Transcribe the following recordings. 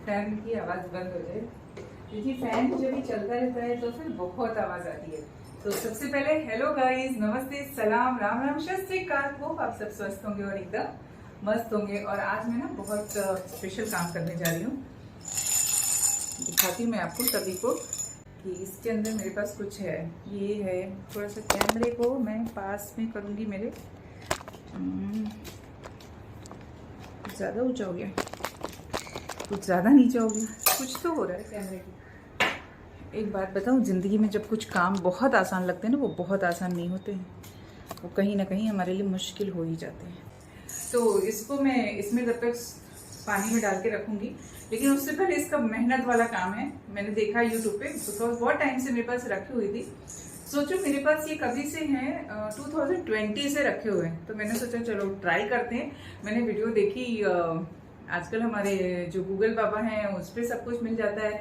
Fan की आवाज बंद हो जाए, क्योंकि फैन जब भी चलता रहता है तो फिर बहुत आवाज आती है। तो सबसे पहले हेलो गाइस, नमस्ते, सलाम, राम राम, सत श्री अकाल। वो आप सब स्वस्थ होंगे और एकदम मस्त होंगे। और आज मैं ना बहुत स्पेशल काम करने जा रही हूँ। दिखाती हूँ मैं आपको सभी को कि इसके अंदर मेरे पास कुछ है। ये है, थोड़ा सा कैमरे को मैं पास में करूँगी मेरे। ज़्यादा ऊंचा हो गया, कुछ ज़्यादा नीचे हो गया, कुछ तो हो रहा है कैमरे की। एक बात बताऊँ, ज़िंदगी में जब कुछ काम बहुत आसान लगते हैं ना, वो बहुत आसान नहीं होते हैं, वो कहीं ना कहीं हमारे लिए मुश्किल हो ही जाते हैं। तो इसको मैं इसमें जब तक पानी में डाल के रखूँगी, लेकिन उससे पहले इसका मेहनत वाला काम है। मैंने देखा यूट्यूब पे, बिकॉज बहुत टाइम से मेरे पास रखी हुई थी। सोचो मेरे पास ये कभी से हैं, 2020 से रखे हुए हैं। तो मैंने सोचा चलो ट्राई करते हैं। मैंने वीडियो देखी, आजकल हमारे जो गूगल बाबा हैं उस पर सब कुछ मिल जाता है,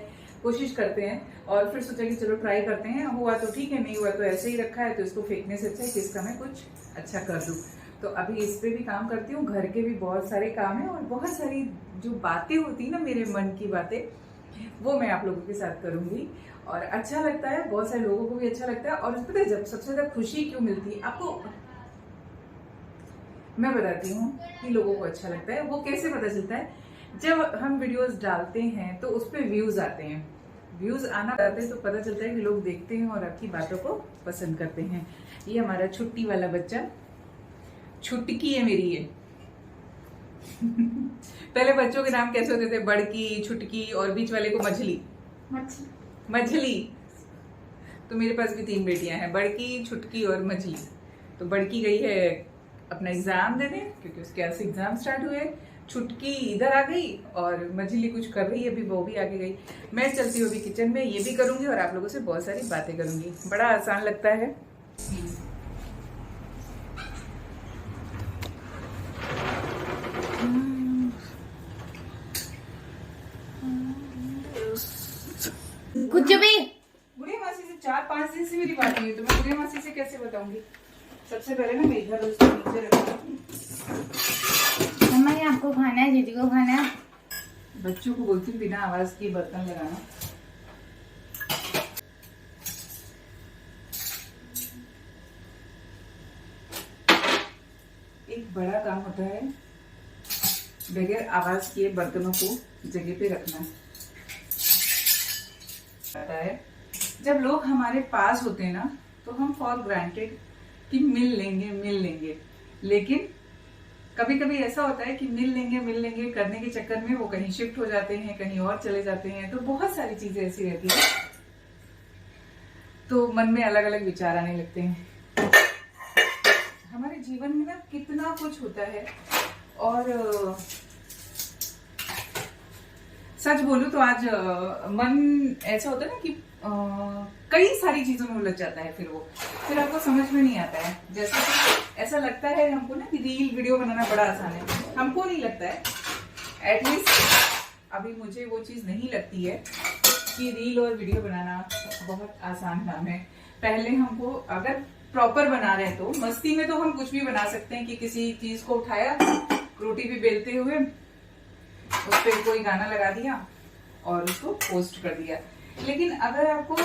कोशिश करते हैं। और फिर सोचा कि चलो ट्राई करते हैं, हुआ तो ठीक है, नहीं हुआ तो ऐसे ही रखा है, तो इसको फेंकने से अच्छा है कि इसका मैं कुछ अच्छा कर दूँ। तो अभी इस पे भी काम करती हूँ। घर के भी बहुत सारे काम है और बहुत सारी जो बातें होती है ना, मेरे मन की बातें, वो मैं आप लोगों के साथ करूंगी। और अच्छा लगता है, बहुत सारे लोगों को भी अच्छा लगता है। और पता है जब सबसे ज्यादा खुशी क्यों मिलती है आपको, मैं बताती हूँ कि लोगों को अच्छा लगता है। वो कैसे पता चलता है, जब हम वीडियोस डालते हैं तो उस पर व्यूज आते हैं। व्यूज आना आते हैं तो पता चलता है कि लोग देखते हैं और आपकी बातों को पसंद करते हैं। ये हमारा छुट्टी वाला बच्चा, छुटकी है मेरी ये। पहले बच्चों के नाम कैसे होते थे, बड़की, छुटकी और बीच वाले को मछली। मछली। तो मेरे पास भी 3 बेटियां हैं, बड़की, छुटकी और मछली। तो बड़की गई है अपना एग्जाम देने, क्योंकि उसके आज से एग्जाम स्टार्ट हुए। छुटकी इधर आ गई और मछली कुछ कर रही है अभी, वो भी आगे गई। मैं चलती हूँ अभी किचन में, ये भी करूंगी और आप लोगों से बहुत सारी बातें करूंगी। बड़ा आसान लगता है। कुछ भी बुढ़िया मासी से 4-5 दिन से मेरी बात नहीं हुई, तो मैं बुढ़िया मासी से कैसे बताऊंगी। सबसे पहले ना मैं इधर उसको नीचे रखूंगी। मम्मा ये आपको खाना है, दीदी को खाना है। बच्चों को बोलती हूँ बिना आवाज के बर्तन लगाना। एक बड़ा काम होता है बगैर आवाज किए बर्तनों को जगह पे रखना है। जब लोग हमारे पास होते हैं ना, तो हम फॉर ग्रांटेड कि मिल लेंगे, लेकिन कभी कभी ऐसा होता है कि मिल लेंगे करने के चक्कर में वो कहीं शिफ्ट हो जाते हैं, कहीं और चले जाते हैं। तो बहुत सारी चीजें ऐसी रहती है, तो मन में अलग अलग विचार आने लगते हैं। हमारे जीवन में ना कितना कुछ होता है। और सच बोलूं तो आज मन ऐसा होता है ना कि कई सारी चीजों में उलझ जाता है। फिर आपको समझ में नहीं आता है। जैसे कि ऐसा लगता है हमको ना कि रील वीडियो बनाना बड़ा आसान है, हमको नहीं लगता है। एटलीस्ट अभी मुझे वो चीज नहीं लगती है कि रील और वीडियो बनाना बहुत आसान काम है। पहले हमको अगर प्रॉपर बना रहे हैं तो मस्ती में तो हम कुछ भी बना सकते हैं, कि किसी चीज को उठाया, रोटी भी बेलते हुए उस पर कोई गाना लगा दिया और उसको पोस्ट कर दिया। लेकिन अगर आपको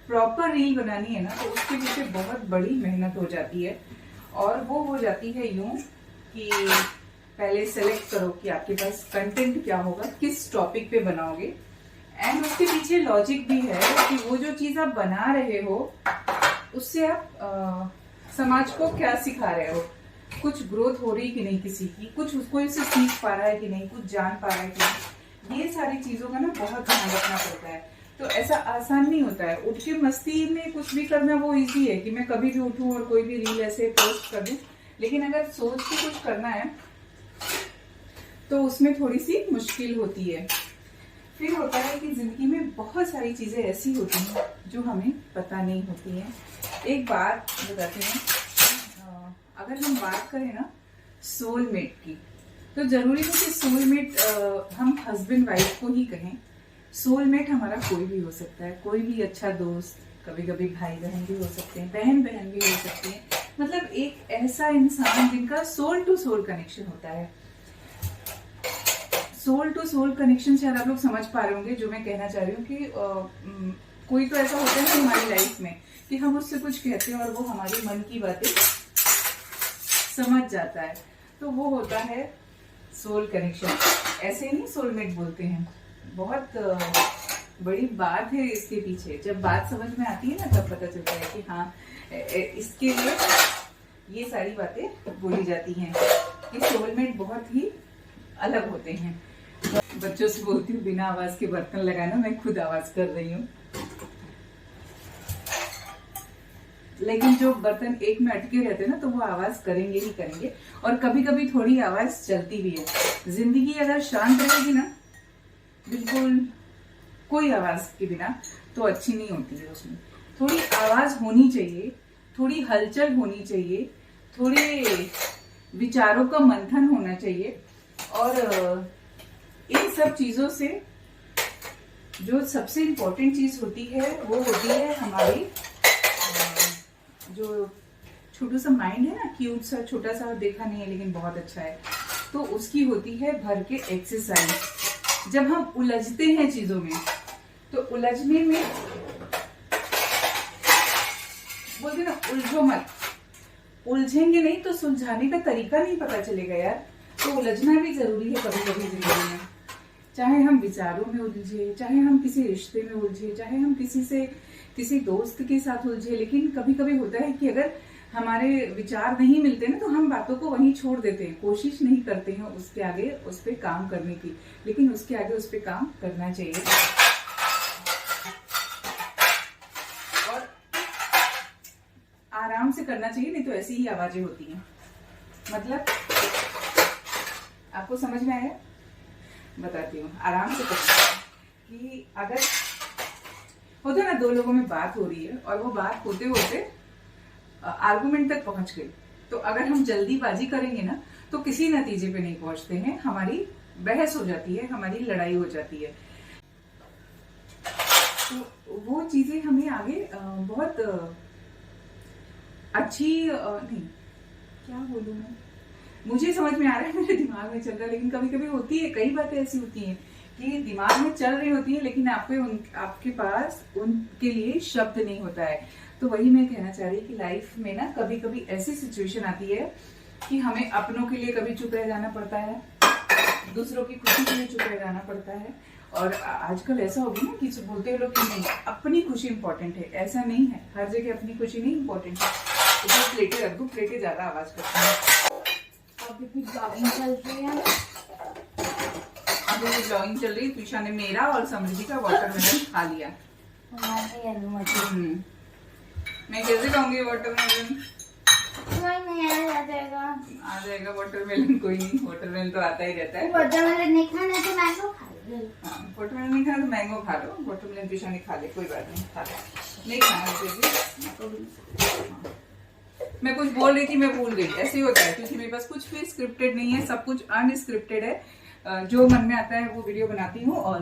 प्रॉपर रील बनानी है ना, तो उसके पीछे बहुत बड़ी मेहनत हो जाती है। और वो हो जाती है यूं कि पहले सेलेक्ट करो कि आपके पास कंटेंट क्या होगा, किस टॉपिक पे बनाओगे। एंड उसके पीछे लॉजिक भी है कि वो जो चीज आप बना रहे हो उससे आप समाज को क्या सिखा रहे हो, कुछ ग्रोथ हो रही कि नहीं किसी की, कुछ उसको इससे सीख पा रहा है कि नहीं, कुछ जान पा रहा है कि नहीं। ये सारी चीजों का ना बहुत ध्यान रखना पड़ता है। तो ऐसा आसान नहीं होता है। उठ के मस्ती में कुछ भी करना वो इजी है कि मैं कभी भी उठूं और कोई भी रील ऐसे पोस्ट कर दूं। लेकिन अगर सोच के कुछ करना है तो उसमें थोड़ी सी मुश्किल होती है। फिर होता है कि जिंदगी में बहुत सारी चीजें ऐसी होती हैं जो हमें पता नहीं होती है। एक बात बताते हैं, अगर हम बात करें ना सोलमेट की, तो जरूरी नहीं कि सोलमेट हम हस्बैंड वाइफ को ही कहें। सोलमेट हमारा कोई भी हो सकता है, कोई भी अच्छा दोस्त, कभी कभी भाई बहन भी हो सकते हैं, बहन बहन भी हो सकते हैं। मतलब एक ऐसा इंसान जिनका सोल टू सोल कनेक्शन होता है। सोल टू सोल कनेक्शन शायद आप लोग समझ पा रहे होंगे जो मैं कहना चाह रही हूँ कि कोई तो ऐसा होता है ना हमारी लाइफ में कि हम उससे कुछ कहते हैं और वो हमारी मन की बातें समझ जाता है, तो वो होता है सोल कनेक्शन। ऐसे नहीं सोलमेट बोलते हैं। बहुत बड़ी बात है इसके पीछे। जब बात समझ में आती है ना तब पता चलता है कि हाँ इसके लिए ये सारी बातें बोली जाती हैं कि सोलमेट बहुत ही अलग होते हैं। बच्चों से बोलती हूँ बिना आवाज के बर्तन लगाना, मैं खुद आवाज कर रही हूँ। लेकिन जो बर्तन एक में अटके रहते हैं ना तो वो आवाज करेंगे ही करेंगे, और कभी कभी थोड़ी आवाज चलती भी है। जिंदगी अगर शांत रहेगी ना बिल्कुल कोई आवाज के बिना, तो अच्छी नहीं होती है। उसमें थोड़ी आवाज होनी चाहिए, थोड़ी हलचल होनी चाहिए, थोड़े विचारों का मंथन होना चाहिए। और इन सब चीजों से जो सबसे इम्पोर्टेंट चीज होती है वो होती है हमारी जो छोटू सा माइंड है ना, क्यूट सा छोटा सा, देखा नहीं है लेकिन बहुत अच्छा है, तो उसकी होती है भर के एक्सरसाइज। जब हम उलझते हैं चीजों में तो उलझने में बोलते ना उलझो मत, उलझेंगे नहीं तो सुलझाने का तरीका नहीं पता चलेगा यार। तो उलझना भी जरूरी है कभी कभी जिंदगी में। चाहे हम विचारों में उलझे, चाहे हम किसी रिश्ते में उलझे, चाहे हम किसी दोस्त के साथ उलझे, लेकिन कभी कभी होता है कि अगर हमारे विचार नहीं मिलते ना तो हम बातों को वहीं छोड़ देते हैं, कोशिश नहीं करते हैं उसके आगे उस पर काम करने की। लेकिन उसके आगे उस पर काम करना चाहिए और आराम से करना चाहिए, नहीं तो ऐसी ही आवाजें होती हैं। मतलब आपको समझ में आया? बताती हूँ, आराम से करना कि अगर होता है ना दो लोगों में बात हो रही है और वो बात होते होते आर्गुमेंट तक पहुंच गई, तो अगर हम जल्दीबाजी करेंगे ना तो किसी नतीजे पे नहीं पहुंचते हैं, हमारी बहस हो जाती है, हमारी लड़ाई हो जाती है। तो वो चीजें हमें आगे बहुत अच्छी नहीं, क्या बोलूं मैं, मुझे समझ में आ रहा है, मेरे दिमाग में चल रहा है, लेकिन कभी कभी होती है, कई बातें ऐसी होती हैं कि दिमाग में चल रही होती है लेकिन आपके पास उनके लिए शब्द नहीं होता है। तो वही मैं कहना चाह रही कि लाइफ में ना कभी कभी ऐसी सिचुएशन आती है कि हमें अपनों के लिए कभी चुप रह जाना पड़ता है, दूसरों की खुशी के लिए चुप रह जाना पड़ता है। और आजकल ऐसा हो गया ना कि बोलते हैं लोग कि नहीं अपनी खुशी इंपॉर्टेंट है, ऐसा नहीं है, हर जगह अपनी खुशी नहीं इंपॉर्टेंट है। इसमें प्लेटें रख दो, प्लेटें ज्यादा आवाज करती हैं। अभी भी ब्लॉगिंग चल रही है। अभी ये ब्लॉगिंग चल रही है। तुषा ने मेरा और समृद्धि का वाटरमेलन खा लिया। मैं कैसे खाऊंगी वाटरमेलन? आ जाएगा वाटरमेलन, कोई नहीं, वाटरमेलन तो आता ही रहता है। वाटरमेलन नहीं खाना तो मैंगो खा लो। हाँ, वाटरमेलन नहीं खाना तो मैंगो खा लो। वाटरमेलन तुषा ने खा ले, कोई बात नहीं, खा ले, नहीं खाना मुझे। मैं कुछ बोल रही थी, मैं भूल गई। ऐसे ही होता है क्योंकि मेरे पास कुछ भी स्क्रिप्टेड नहीं है, सब कुछ अनस्क्रिप्टेड है। जो मन में आता है वो वीडियो बनाती हूँ, और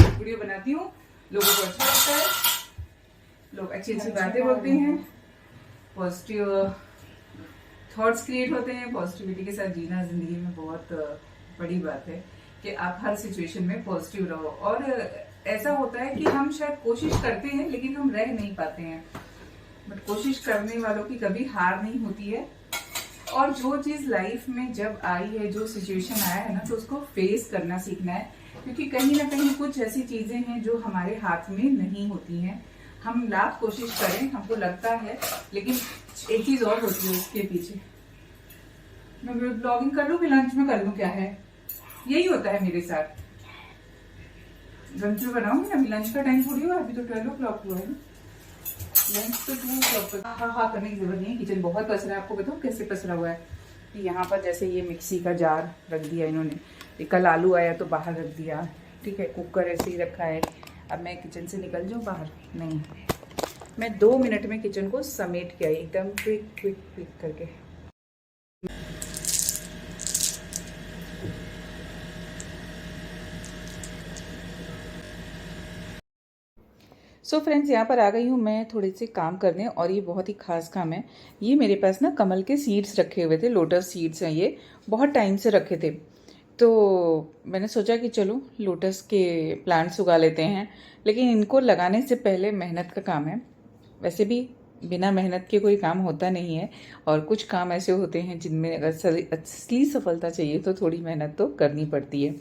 वीडियो बनाती हूँ, लोगों को अच्छा लगता है, लोग अच्छी अच्छी बातें बोलते हैं, पॉजिटिव थॉट्स क्रिएट होते हैं। पॉजिटिविटी के साथ जीना जिंदगी में बहुत बड़ी बात है कि आप हर सिचुएशन में पॉजिटिव रहो। और ऐसा होता है कि हम शायद कोशिश करते हैं लेकिन हम रह नहीं पाते हैं, बट कोशिश करने वालों की कभी हार नहीं होती है। और जो चीज लाइफ में जब आई है, जो सिचुएशन आया है ना, तो उसको फेस करना सीखना है, क्योंकि कहीं ना कहीं कुछ ऐसी चीजें हैं जो हमारे हाथ में नहीं होती हैं। हम लाख कोशिश करें, हमको लगता है, लेकिन एक चीज और होती है उसके पीछे। मैं ब्लॉगिंग कर लूं कि लंच में कर लूं, क्या है, यही होता है मेरे साथ। लंच में बनाऊंगी ना, अभी लंच का टाइम थोड़ी हुआ, अभी तो 12 o'clock हुआ है। लंच तो 2 o'clock तक हाँ करने की जरूरत नहीं है। किचन बहुत पसरा है, आपको बताऊँ कैसे पसरा हुआ है। यहाँ पर जैसे ये मिक्सी का जार रख दिया इन्होंने, कल आलू आया तो बाहर रख दिया, ठीक है, कुकर ऐसे ही रखा है। अब मैं किचन से निकल जाऊँ बाहर? नहीं, मैं 2 मिनट में किचन को समेट के आई, एकदम क्विक क्विक क्विक करके। सो फ्रेंड्स, यहाँ पर आ गई हूँ मैं थोड़े से काम करने, और ये बहुत ही खास काम है। ये मेरे पास ना कमल के सीड्स रखे हुए थे, लोटस सीड्स हैं, ये बहुत टाइम से रखे थे। तो मैंने सोचा कि चलो लोटस के प्लांट्स उगा लेते हैं, लेकिन इनको लगाने से पहले मेहनत का काम है। वैसे भी बिना मेहनत के कोई काम होता नहीं है, और कुछ काम ऐसे होते हैं जिनमें अगर असली सफलता चाहिए तो थोड़ी मेहनत तो करनी पड़ती है।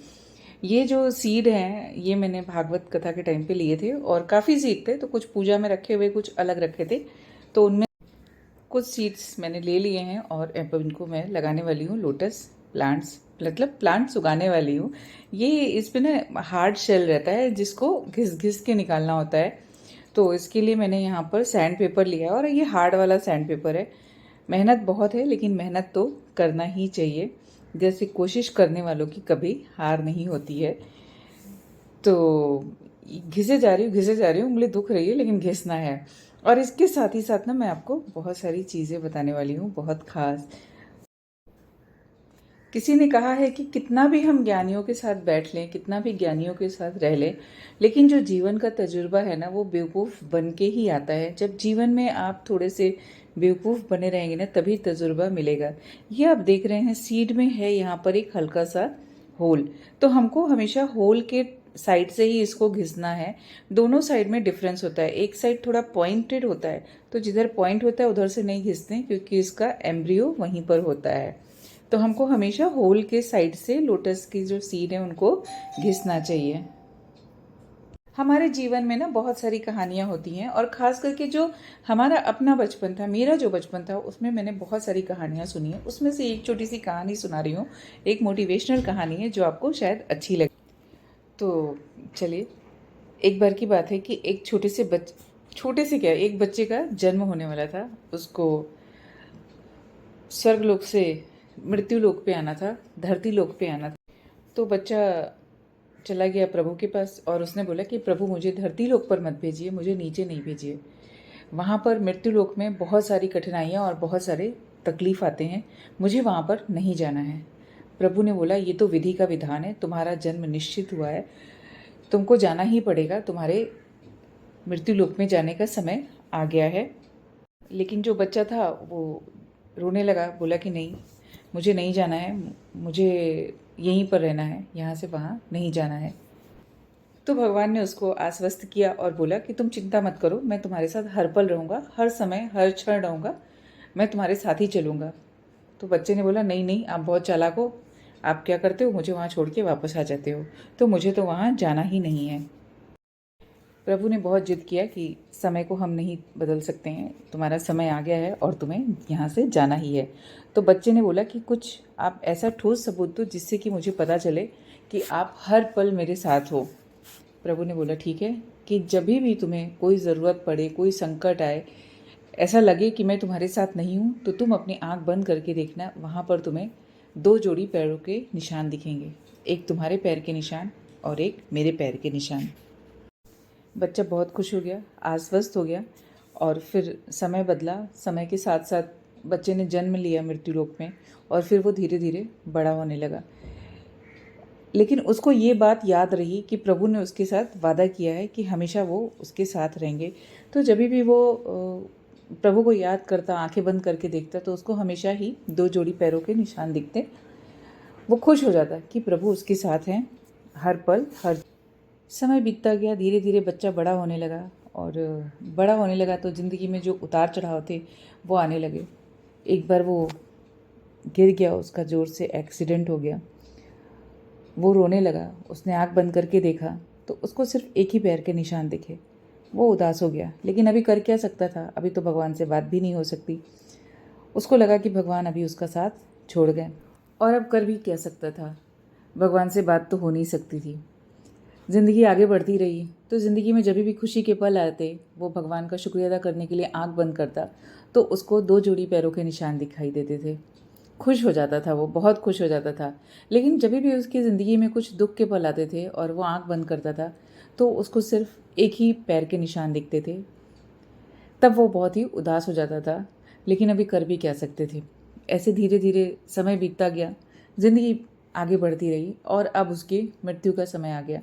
ये जो सीड हैं ये मैंने भागवत कथा के टाइम पे लिए थे, और काफ़ी सीड थे, तो कुछ पूजा में रखे हुए, कुछ अलग रखे थे, तो उनमें कुछ सीड्स मैंने ले लिए हैं और अब इनको मैं लगाने वाली हूँ लोटस प्लांट्स, मतलब प्लांट्स उगाने वाली हूँ। ये इस पे ना हार्ड शेल रहता है जिसको घिस घिस के निकालना होता है, तो इसके लिए मैंने यहाँ पर सैंड पेपर लिया है, और ये हार्ड वाला सैंड पेपर है। मेहनत बहुत है, लेकिन मेहनत तो करना ही चाहिए। जैसे कोशिश करने वालों की कभी हार नहीं होती है। तो घिसे जा रही हूँ, घिसे जा रही हूँ, उंगली दुख रही है लेकिन घिसना है। और इसके साथ ही साथ ना मैं आपको बहुत सारी चीज़ें बताने वाली हूँ, बहुत खास। किसी ने कहा है कि कितना भी हम ज्ञानियों के साथ बैठ लें, कितना भी ज्ञानियों के साथ रह लें, लेकिन जो जीवन का तजुर्बा है ना वो बेवकूफ़ बन के ही आता है। जब जीवन में आप थोड़े से बेवकूफ़ बने रहेंगे ना तभी तजुर्बा मिलेगा। ये आप देख रहे हैं सीड में है यहाँ पर एक हल्का सा होल, तो हमको हमेशा होल के साइड से ही इसको घिसना है। दोनों साइड में डिफरेंस होता है, एक साइड थोड़ा पॉइंटेड होता है, तो जिधर पॉइंट होता है उधर से नहीं घिसते क्योंकि इसका एम्ब्रियो वहीं पर होता है। तो हमको हमेशा होल के साइड से लोटस की जो सीड है उनको घिसना चाहिए। हमारे जीवन में ना बहुत सारी कहानियाँ होती हैं, और ख़ास करके जो हमारा अपना बचपन था, मेरा जो बचपन था, उसमें मैंने बहुत सारी कहानियाँ सुनी हैं। उसमें से एक छोटी सी कहानी सुना रही हूँ, एक मोटिवेशनल कहानी है जो आपको शायद अच्छी लगे। तो चलिए, एक बार की बात है कि एक छोटे से क्या, एक बच्चे का जन्म होने वाला था। उसको स्वर्गलोक से मृत्यु लोक पे आना था, धरती लोक पे आना था। तो बच्चा चला गया प्रभु के पास, और उसने बोला कि प्रभु मुझे धरती लोक पर मत भेजिए, मुझे नीचे नहीं भेजिए। वहाँ पर मृत्यु लोक में बहुत सारी कठिनाइयाँ और बहुत सारे तकलीफ आते हैं, मुझे वहाँ पर नहीं जाना है। प्रभु ने बोला ये तो विधि का विधान है, तुम्हारा जन्म निश्चित हुआ है, तुमको जाना ही पड़ेगा, तुम्हारे मृत्यु लोक में जाने का समय आ गया है। लेकिन जो बच्चा था वो रोने लगा, बोला कि नहीं, मुझे नहीं जाना है, मुझे यहीं पर रहना है, यहाँ से वहाँ नहीं जाना है। तो भगवान ने उसको आश्वस्त किया और बोला कि तुम चिंता मत करो, मैं तुम्हारे साथ हर पल रहूँगा, हर समय हर क्षण रहूँगा, मैं तुम्हारे साथ ही चलूँगा। तो बच्चे ने बोला नहीं नहीं, आप बहुत चालाक हो, आप क्या करते हो, मुझे वहाँ छोड़ के वापस आ जाते हो, तो मुझे तो वहाँ जाना ही नहीं है। प्रभु ने बहुत जिद किया कि समय को हम नहीं बदल सकते हैं, तुम्हारा समय आ गया है और तुम्हें यहाँ से जाना ही है। तो बच्चे ने बोला कि कुछ आप ऐसा ठोस सबूत दो जिससे कि मुझे पता चले कि आप हर पल मेरे साथ हो। प्रभु ने बोला ठीक है, कि जब भी तुम्हें कोई ज़रूरत पड़े, कोई संकट आए, ऐसा लगे कि मैं तुम्हारे साथ नहीं हूँ, तो तुम अपनी आँख बंद करके देखना, वहाँ पर तुम्हें दो जोड़ी पैरों के निशान दिखेंगे, एक तुम्हारे पैर के निशान और एक मेरे पैर के निशान। बच्चा बहुत खुश हो गया, आश्वस्त हो गया, और फिर समय बदला। समय के साथ साथ बच्चे ने जन्म लिया मृत्यु लोक में, और फिर वो धीरे धीरे बड़ा होने लगा। लेकिन उसको ये बात याद रही कि प्रभु ने उसके साथ वादा किया है कि हमेशा वो उसके साथ रहेंगे। तो जब भी वो प्रभु को याद करता, आंखें बंद करके देखता, तो उसको हमेशा ही दो जोड़ी पैरों के निशान दिखते। वो खुश हो जाता कि प्रभु उसके साथ हैं हर पल हर। समय बीतता गया, धीरे धीरे बच्चा बड़ा होने लगा, और बड़ा होने लगा तो ज़िंदगी में जो उतार चढ़ाव थे वो आने लगे। एक बार वो गिर गया, उसका ज़ोर से एक्सीडेंट हो गया। वो रोने लगा, उसने आँख बंद करके देखा तो उसको सिर्फ एक ही पैर के निशान दिखे। वो उदास हो गया, लेकिन अभी कर क्या सकता था, अभी तो भगवान से बात भी नहीं हो सकती। उसको लगा कि भगवान अभी उसका साथ छोड़ गए, और अब कर भी क्या सकता था, भगवान से बात तो हो नहीं सकती थी। ज़िंदगी आगे बढ़ती रही, तो ज़िंदगी में जब भी खुशी के पल आते, वो भगवान का शुक्रिया अदा करने के लिए आंख बंद करता, तो उसको दो जोड़ी पैरों के निशान दिखाई देते थे। खुश हो जाता था, वो बहुत खुश हो जाता था। लेकिन जब भी उसकी ज़िंदगी में कुछ दुख के पल आते थे और वो आंख बंद करता था, तो उसको सिर्फ एक ही पैर के निशान दिखते थे। तब वो बहुत ही उदास हो जाता था, लेकिन अभी कर भी क्या सकते थे। ऐसे धीरे धीरे समय बीतता गया, ज़िंदगी आगे बढ़ती रही, और अब उसकी मृत्यु का समय आ गया।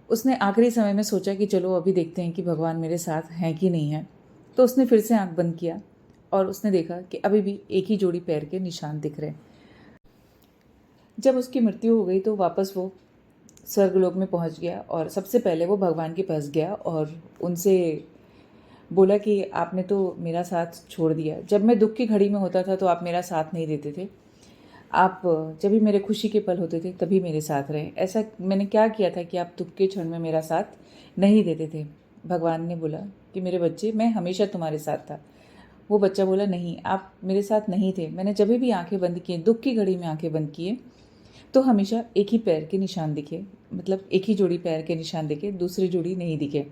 उसने आखिरी समय में सोचा कि चलो अभी देखते हैं कि भगवान मेरे साथ हैं कि नहीं हैं। तो उसने फिर से आंख बंद किया, और उसने देखा कि अभी भी एक ही जोड़ी पैर के निशान दिख रहे। जब उसकी मृत्यु हो गई तो वापस वो स्वर्गलोक में पहुंच गया और सबसे पहले वो भगवान के पास गया और उनसे बोला कि आपने तो मेरा साथ छोड़ दिया। जब मैं दुख की घड़ी में होता था तो आप मेरा साथ नहीं देते थे। आप जब भी मेरे खुशी के पल होते थे तभी मेरे साथ रहे। ऐसा मैंने क्या किया था कि आप दुख के क्षण में मेरा साथ नहीं देते थे? भगवान ने बोला कि मेरे बच्चे, मैं हमेशा तुम्हारे साथ था। वो बच्चा बोला, नहीं, आप मेरे साथ नहीं थे। मैंने जब भी आंखें बंद की, दुख की घड़ी में आंखें बंद किए, तो हमेशा एक ही पैर के निशान दिखे, मतलब एक ही जोड़ी पैर के निशान दिखे, दूसरी जोड़ी नहीं दिखे।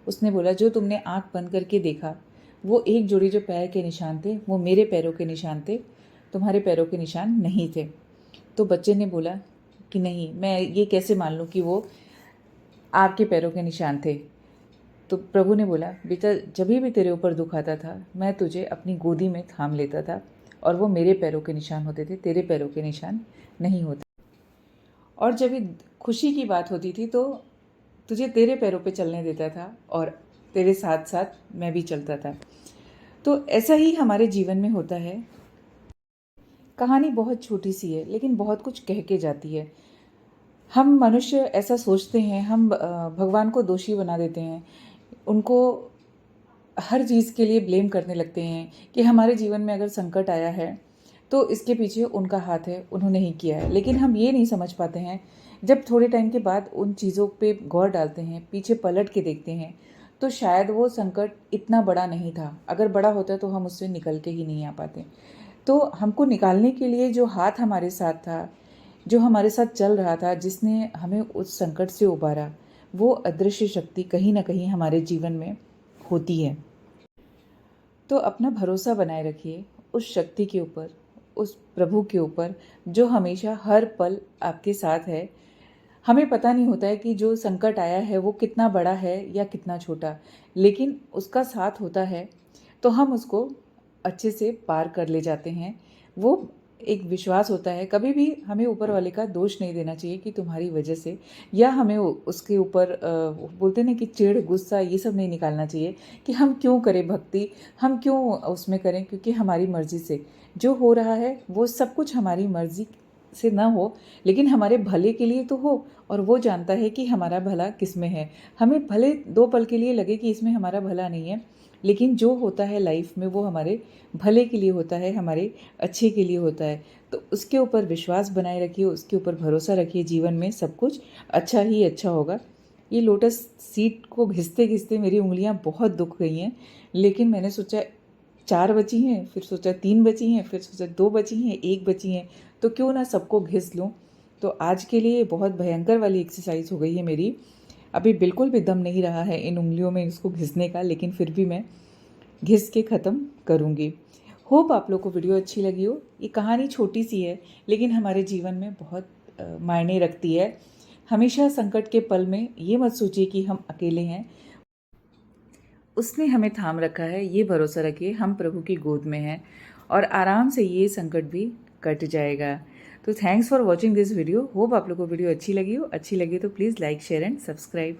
उसने बोला, जो तुमने आंख बंद करके देखा वो एक जोड़ी जो पैर के निशान थे वो मेरे पैरों के निशान थे, तुम्हारे पैरों के निशान नहीं थे। तो बच्चे ने बोला कि नहीं, मैं ये कैसे मान लूँ कि वो आपके पैरों के निशान थे। तो प्रभु ने बोला, बेटा, जब भी तेरे ऊपर दुख आता था मैं तुझे अपनी गोदी में थाम लेता था और वो मेरे पैरों के निशान होते थे, तेरे पैरों के निशान नहीं होते। और जब भी खुशी की बात होती थी तो तुझे तेरे पैरों पे चलने देता था और तेरे साथ साथ मैं भी चलता था। तो ऐसा ही हमारे जीवन में होता है। कहानी बहुत छोटी सी है लेकिन बहुत कुछ कह के जाती है। हम मनुष्य ऐसा सोचते हैं, हम भगवान को दोषी बना देते हैं, उनको हर चीज़ के लिए ब्लेम करने लगते हैं कि हमारे जीवन में अगर संकट आया है तो इसके पीछे उनका हाथ है, उन्होंने ही किया है। लेकिन हम ये नहीं समझ पाते हैं, जब थोड़े टाइम के बाद उन चीज़ों पे गौर डालते हैं, पीछे पलट के देखते हैं, तो शायद वो संकट इतना बड़ा नहीं था। अगर बड़ा होता तो हम उससे निकल के ही नहीं आ पाते। तो हमको निकालने के लिए जो हाथ हमारे साथ था, जो हमारे साथ चल रहा था, जिसने हमें उस संकट से उबारा, वो अदृश्य शक्ति कहीं ना कहीं हमारे जीवन में होती है। तो अपना भरोसा बनाए रखिए उस शक्ति के ऊपर, उस प्रभु के ऊपर जो हमेशा हर पल आपके साथ है। हमें पता नहीं होता है कि जो संकट आया है वो कितना बड़ा है या कितना छोटा, लेकिन उसका साथ होता है तो हम उसको अच्छे से पार कर ले जाते हैं। वो एक विश्वास होता है। कभी भी हमें ऊपर वाले का दोष नहीं देना चाहिए कि तुम्हारी वजह से, या हमें उसके ऊपर बोलते ना कि चिढ़, गुस्सा, ये सब नहीं निकालना चाहिए कि हम क्यों करें भक्ति, हम क्यों उसमें करें, क्योंकि हमारी मर्जी से जो हो रहा है वो सब कुछ हमारी मर्जी से ना हो, लेकिन हमारे भले के लिए तो हो। और वो जानता है कि हमारा भला किस में है। हमें भले 2 पल के लिए लगे कि इसमें हमारा भला नहीं है, लेकिन जो होता है लाइफ में वो हमारे भले के लिए होता है, हमारे अच्छे के लिए होता है। तो उसके ऊपर विश्वास बनाए रखिए, उसके ऊपर भरोसा रखिए। जीवन में सब कुछ अच्छा ही अच्छा होगा। ये लोटस सीड को घिसते घिसते मेरी उंगलियां बहुत दुख गई हैं, लेकिन मैंने सोचा 4 बची हैं, फिर सोचा 3 बची हैं, फिर सोचा 2 बची हैं, 1 बची हैं, तो क्यों ना सबको घिस लूँ। तो आज के लिए बहुत भयंकर वाली एक्सरसाइज हो गई है मेरी। अभी बिल्कुल भी दम नहीं रहा है इन उंगलियों में इसको घिसने का, लेकिन फिर भी मैं घिस के ख़त्म करूँगी। होप आप लोग को वीडियो अच्छी लगी हो। ये कहानी छोटी सी है लेकिन हमारे जीवन में बहुत मायने रखती है। हमेशा संकट के पल में ये मत सोचिए कि हम अकेले हैं, उसने हमें थाम रखा है, ये भरोसा रखिए हम प्रभु की गोद में हैं और आराम से ये संकट भी कट जाएगा। तो thanks for watching this video. Hope आप लोग को वीडियो अच्छी लगी हो। अच्छी लगी तो please like, share and subscribe.